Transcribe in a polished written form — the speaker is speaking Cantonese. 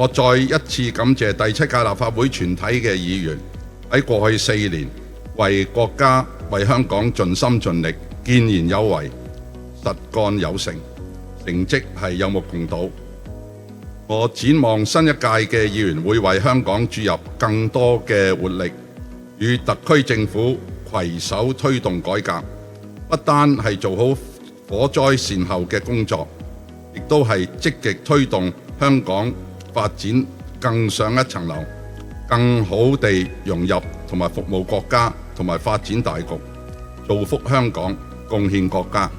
我再一次感謝第7屆立法會全體嘅議員喺過去4年為國家、為香港盡心盡力、建言有為、實幹有成，成績係有目共睹。我展望新一屆嘅議員會為香港注入更多嘅活力，與特區政府攜手推動改革，不單係做好火災善後嘅工作，亦都係積極推動香港發展更上一層樓，更好地融入同埋服務國家同埋發展大局，造福香港，貢獻國家。